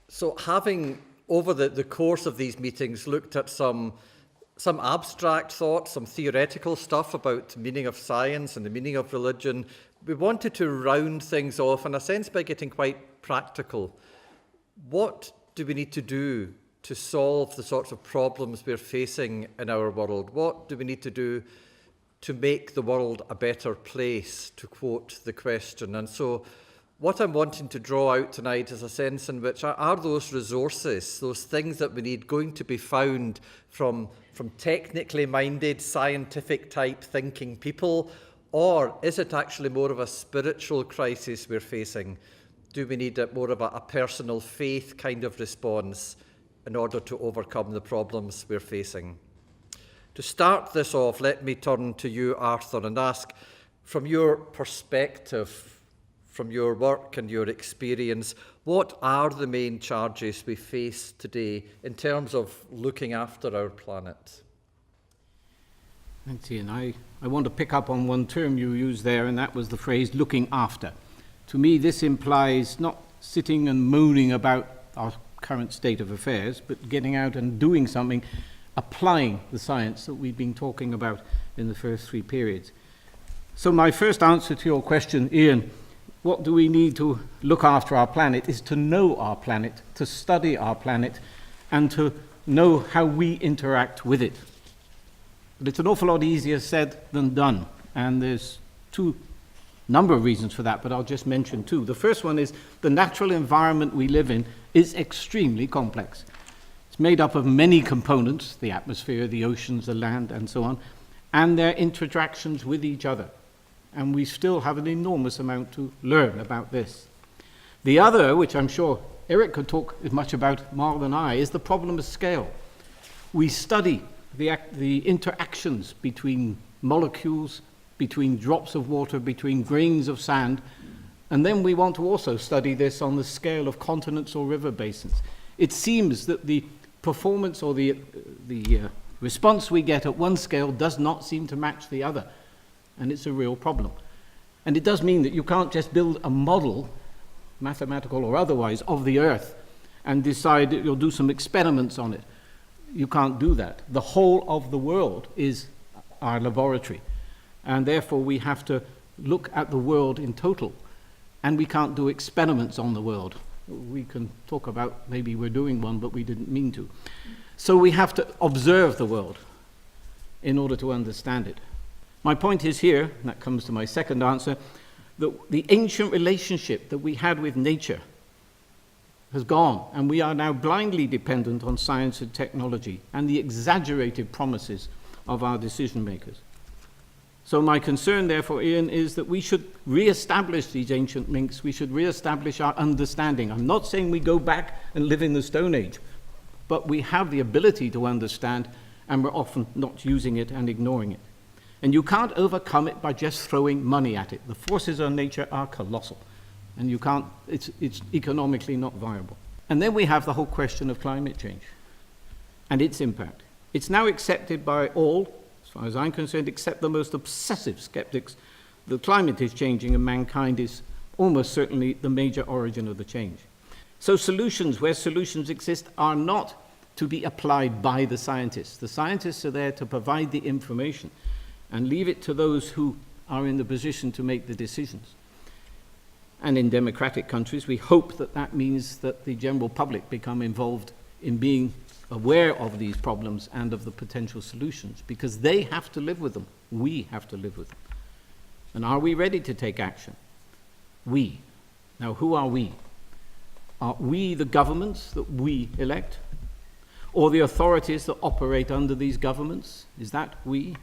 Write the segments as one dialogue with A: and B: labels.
A: So having, over the course of these meetings, looked at some abstract thoughts, some theoretical stuff about the meaning of science and the meaning of religion, we wanted to round things off, in a sense, by getting quite practical. What do we need to do to solve the sorts of problems we're facing in our world? What do we need to do to make the world a better place, to quote the question? And so what I'm wanting to draw out tonight is a sense in which are those resources, those things that we need, going to be found from technically minded, scientific type thinking people, or is it actually more of a spiritual crisis we're facing? Do we need more of a personal faith kind of response in order to overcome the problems we're facing? To start this off, let me turn to you, Arthur, and ask, from your perspective, from your work and your experience, what are the main charges we face today in terms of looking after our planet?
B: Thanks, Ian. I want to pick up on one term you used there, and that was the phrase looking after. To me, this implies not sitting and moaning about our current state of affairs, but getting out and doing something, applying the science that we've been talking about in the first three periods. So my first answer to your question, Ian, what do we need to look after our planet, is to know our planet, to study our planet, and to know how we interact with it. But it's an awful lot easier said than done, and there's number of reasons for that, but I'll just mention two. The first one is the natural environment we live in is extremely complex. It's made up of many components, the atmosphere, the oceans, the land, and so on, and their interactions with each other. And we still have an enormous amount to learn about this. The other, which I'm sure Eric could talk as much about more than I, is the problem of scale. We study the interactions between molecules, between drops of water, between grains of sand, and then we want to also study this on the scale of continents or river basins. It seems that the performance or the response we get at one scale does not seem to match the other, and it's a real problem. And it does mean that you can't just build a model, mathematical or otherwise, of the Earth and decide that you'll do some experiments on it. You can't do that. The whole of the world is our laboratory, and therefore we have to look at the world in total, and we can't do experiments on the world. We can talk about maybe we're doing one, but we didn't mean to. So we have to observe the world in order to understand it. My point is here, and that comes to my second answer, that the ancient relationship that we had with nature has gone, and we are now blindly dependent on science and technology and the exaggerated promises of our decision makers. So my concern, therefore, Ian, is that we should re-establish these ancient links. We should re-establish our understanding. I'm not saying we go back and live in the Stone Age, but we have the ability to understand, and we're often not using it and ignoring it. And you can't overcome it by just throwing money at it. The forces of nature are colossal, and you can't, it's economically not viable. And then we have the whole question of climate change and its impact. It's now accepted by all, as far as I'm concerned, except the most obsessive skeptics. The climate is changing, and mankind is almost certainly the major origin of the change. So solutions, where solutions exist, are not to be applied by the scientists. The scientists are there to provide the information and leave it to those who are in the position to make the decisions. And in democratic countries, we hope that that means that the general public become involved in being aware of these problems and of the potential solutions, because they have to live with them. We have to live with them. And are we ready to take action? We. Now, who are we? Are we the governments that we elect? Or the authorities that operate under these governments? Is that we?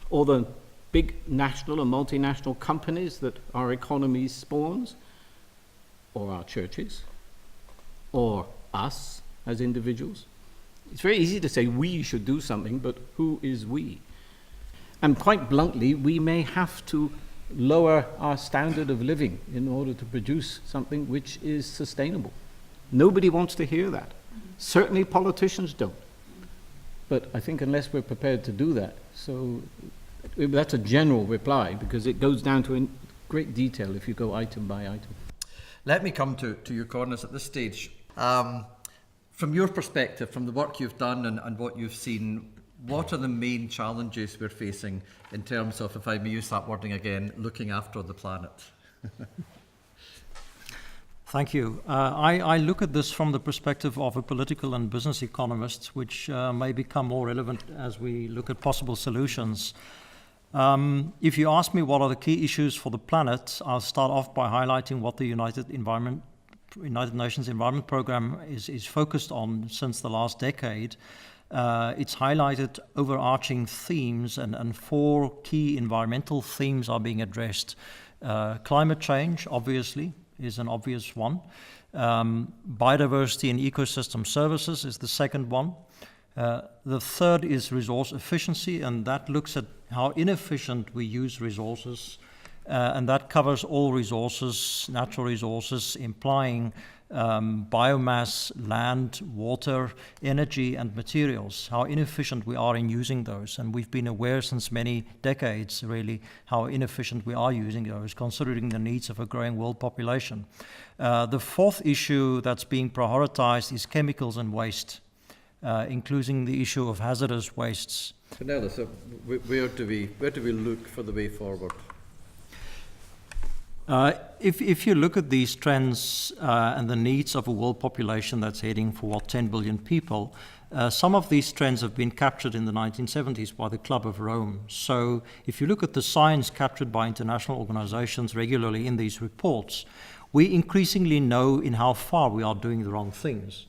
B: Or the big national and multinational companies that our economy spawns? Or our churches? Or us as individuals? It's very easy to say we should do something, but who is we? And quite bluntly, we may have to lower our standard of living in order to produce something which is sustainable. Nobody wants to hear that. Certainly politicians don't. But I think unless we're prepared to do that, so that's a general reply, because it goes down to in great detail if you go item by item.
A: Let me come to your corners at this stage. From your perspective, from the work you've done and what you've seen, what are the main challenges we're facing in terms of, if I may use that wording again, looking after the planet?
C: Thank you. I look at this from the perspective of a political and business economist, which may become more relevant as we look at possible solutions. If you ask me what are the key issues for the planet, I'll start off by highlighting what the United Nations Environment Programme is focused on since the last decade. It's highlighted overarching themes, and 4 key environmental themes are being addressed. Climate change, obviously, is an obvious one. Biodiversity and ecosystem services is the second one. The third is resource efficiency, and that looks at how inefficient we use resources, and that covers all resources, natural resources, implying biomass, land, water, energy, and materials, how inefficient we are in using those. And we've been aware since many decades, really, how inefficient we are using those, considering the needs of a growing world population. The fourth issue that's being prioritized is chemicals and waste, including the issue of hazardous wastes.
A: Cornelis, where do we look for the way forward?
C: If you look at these trends and the needs of a world population that's heading for 10 billion people, some of these trends have been captured in the 1970s by the Club of Rome. So if you look at the science captured by international organizations regularly in these reports, we increasingly know in how far we are doing the wrong things.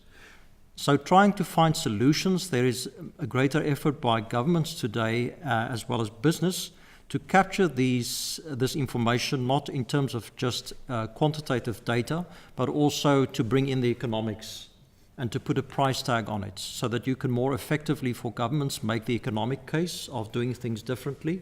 C: So trying to find solutions, there is a greater effort by governments today, as well as business, to capture this information, not in terms of just quantitative data, but also to bring in the economics and to put a price tag on it, so that you can more effectively, for governments, make the economic case of doing things differently.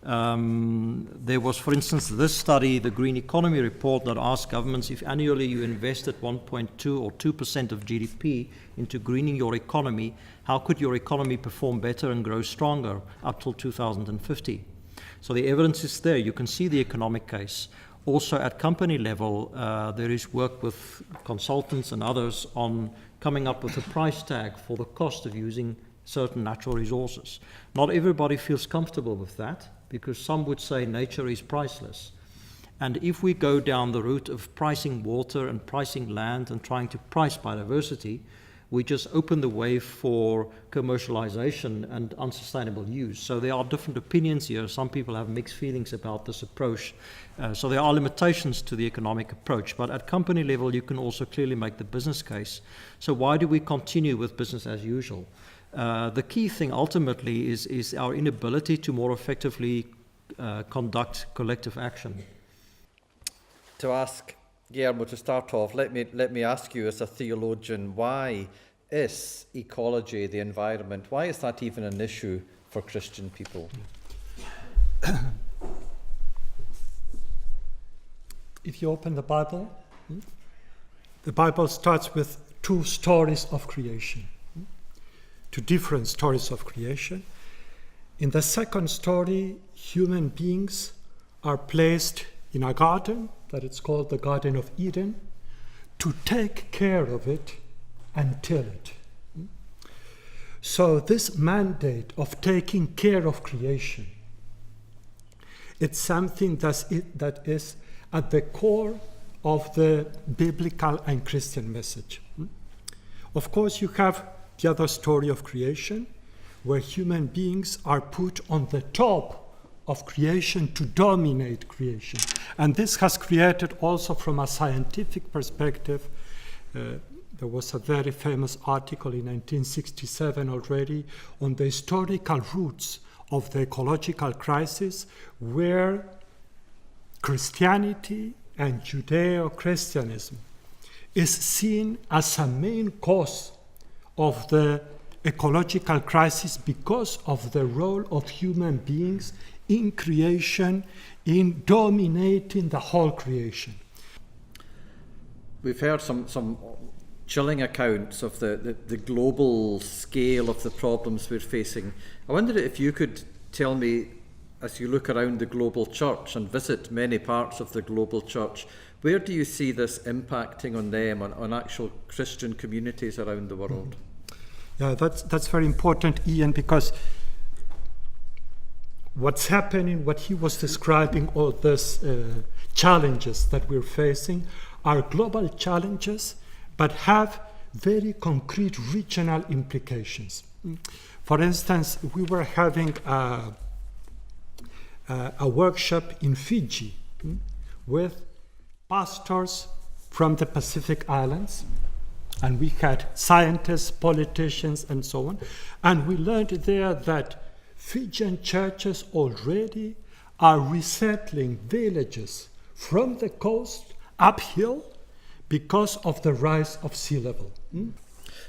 C: There was, for instance, this study, the Green Economy Report, that asked governments if annually you invested 1.2 or 2% of GDP into greening your economy, how could your economy perform better and grow stronger up till 2050? So the evidence is there. You can see the economic case. Also at company level, there is work with consultants and others on coming up with a price tag for the cost of using certain natural resources. Not everybody feels comfortable with that, because some would say nature is priceless. And if we go down the route of pricing water and pricing land and trying to price biodiversity, we just open the way for commercialization and unsustainable use. So there are different opinions here. Some people have mixed feelings about this approach. So there are limitations to the economic approach. But at company level, you can also clearly make the business case. So why do we continue with business as usual? The key thing ultimately is our inability to more effectively conduct collective action.
A: To ask Guillermo to start off, let me ask you as a theologian, why is ecology, the environment, why is that even an issue for Christian people?
D: If you open the Bible starts with 2 stories of creation, 2 different stories of creation. In the second story, human beings are placed in a garden that it's called the Garden of Eden, to take care of it and till it. So this mandate of taking care of creation, it's something that is at the core of the biblical and Christian message. Of course, you have the other story of creation, where human beings are put on the top of creation to dominate creation. And this has created also, from a scientific perspective, there was a very famous article in 1967 already on the historical roots of the ecological crisis, where Christianity and Judeo-Christianism is seen as a main cause of the ecological crisis because of the role of human beings in creation, in dominating the whole creation.
A: We've heard some chilling accounts of the global scale of the problems we're facing. I wonder if you could tell me, as you look around the global church and visit many parts of the global church, Where do you see this impacting on them, on actual Christian communities around the world?
D: Yeah, that's very important, Ian, because what's happening, what he was describing, all these challenges that we're facing are global challenges, but have very concrete regional implications. For instance, we were having a workshop in Fiji with pastors from the Pacific Islands, and we had scientists, politicians, and so on. And we learned there that Fijian churches already are resettling villages from the coast uphill because of the rise of sea level.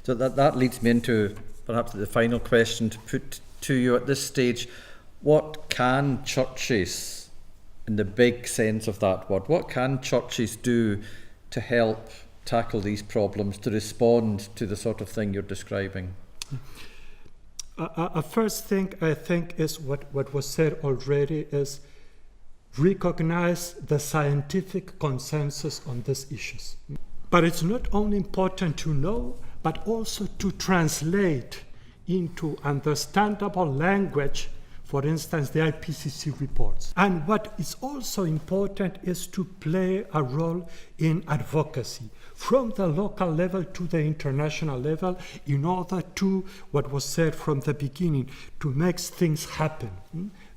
A: So that leads me into perhaps the final question to put to you at this stage. What can churches, in the big sense of that word, what can churches do to help tackle these problems, to respond to the sort of thing you're describing?
D: A first thing I think is what was said already is recognize the scientific consensus on these issues. But it's not only important to know, but also to translate into understandable language, for instance, the IPCC reports. And what is also important is to play a role in advocacy from the local level to the international level in order to, what was said from the beginning, to make things happen.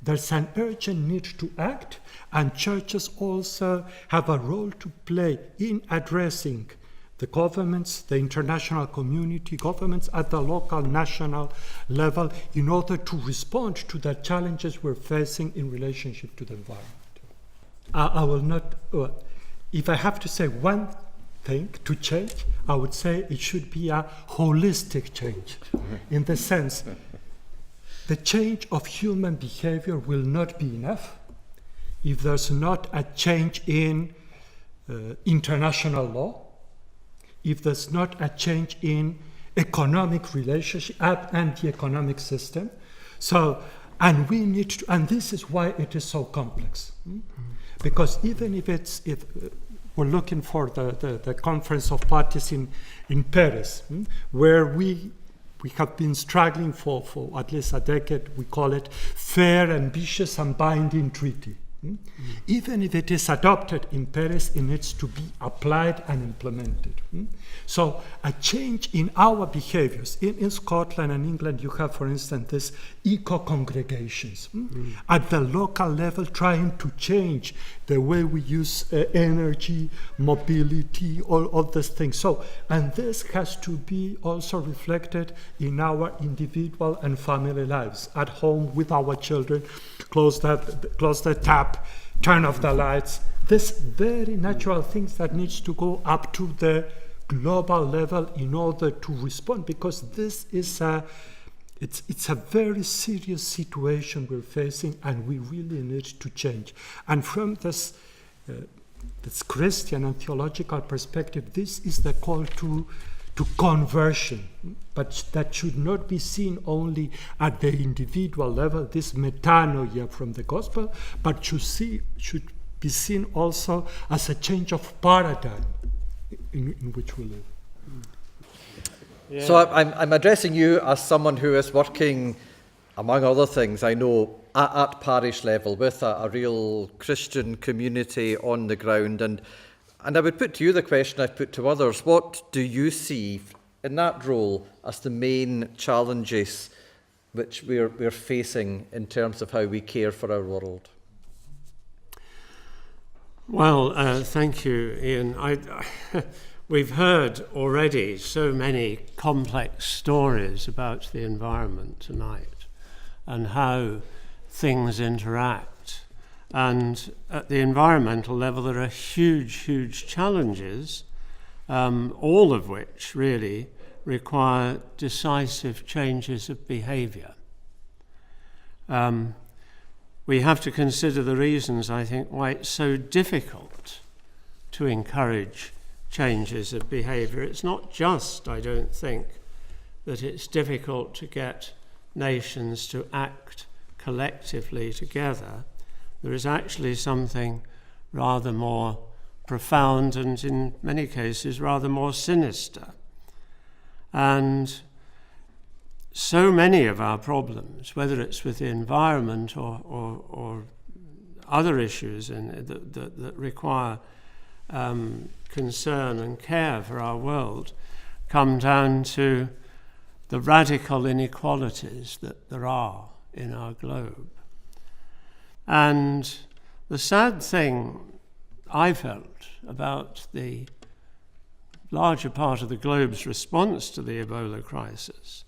D: There's an urgent need to act, and churches also have a role to play in addressing the governments, the international community, governments at the local, national level in order to respond to the challenges we're facing in relationship to the environment. I will not, if I have to say one thing to change, I would say it should be a holistic change, in the sense the change of human behavior will not be enough if there's not a change in international law, if there's not a change in economic relationship and the economic system. So, and we need to, and this is why it is so complex. Because even if we're looking for the Conference of Parties in Paris, where we have been struggling for at least a decade, we call it fair, ambitious, and binding treaty. Even if it is adopted in Paris, it needs to be applied and implemented. So a change in our behaviors. In Scotland and England, you have, for instance, these eco-congregations at the local level trying to change the way we use energy, mobility, all these things. So, and this has to be also reflected in our individual and family lives, at home with our children, close the tap, turn off the lights. This very natural things that needs to go up to the global level in order to respond, because this is it's a very serious situation we're facing, and we really need to change. And from this Christian and theological perspective, this is the call to conversion, but that should not be seen only at the individual level, this metanoia from the gospel, but should be seen also as a change of paradigm in which we live.
B: Yeah.
A: So I'm addressing you as someone who is working, among other things, I know, at parish level with a real Christian community on the ground. And I would put to you the question I've put to others. What do you see in that role as the main challenges which we're facing in terms of how we care for our world?
E: Well, thank you, Ian. We've heard already so many complex stories about the environment tonight and how things interact. And at the environmental level, there are huge challenges, all of which really require decisive changes of behaviour. We have to consider the reasons, I think, why it's so difficult to encourage changes of behaviour. It's not just, I don't think, that it's difficult to get nations to act collectively together. There is actually something rather more profound and in many cases rather more sinister. And so many of our problems, whether it's with the environment or other issues that require concern and care for our world, come down to the radical inequalities that there are in our globe. And the sad thing I felt about the larger part of the globe's response to the Ebola crisis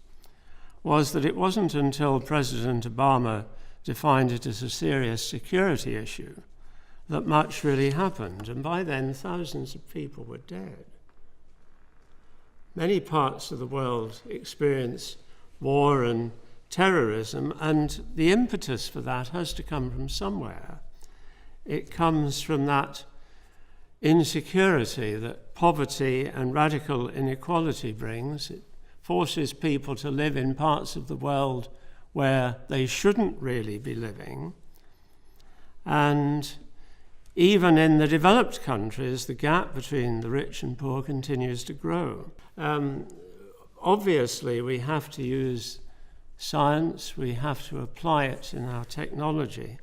E: was that it wasn't until President Obama defined it as a serious security issue that much really happened. And by then, thousands of people were dead. Many parts of the world experience war and terrorism, and the impetus for that has to come from somewhere. It comes from that insecurity that poverty and radical inequality brings. It forces people to live in parts of the world where they shouldn't really be living. And even in the developed countries, the gap between the rich and poor continues to grow. Obviously, we have to use science, we have to apply it in our technology,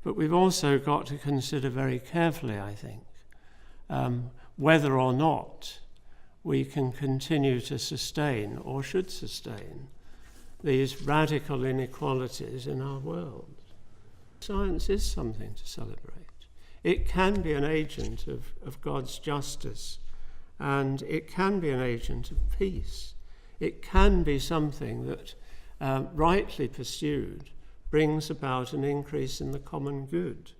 E: but we've also got to consider very carefully, I think, whether or not we can continue to sustain or should sustain these radical inequalities in our world. Science is something to celebrate. It can be an agent of God's justice, and it can be an agent of peace. It can be something that, rightly pursued, brings about an increase in the common good.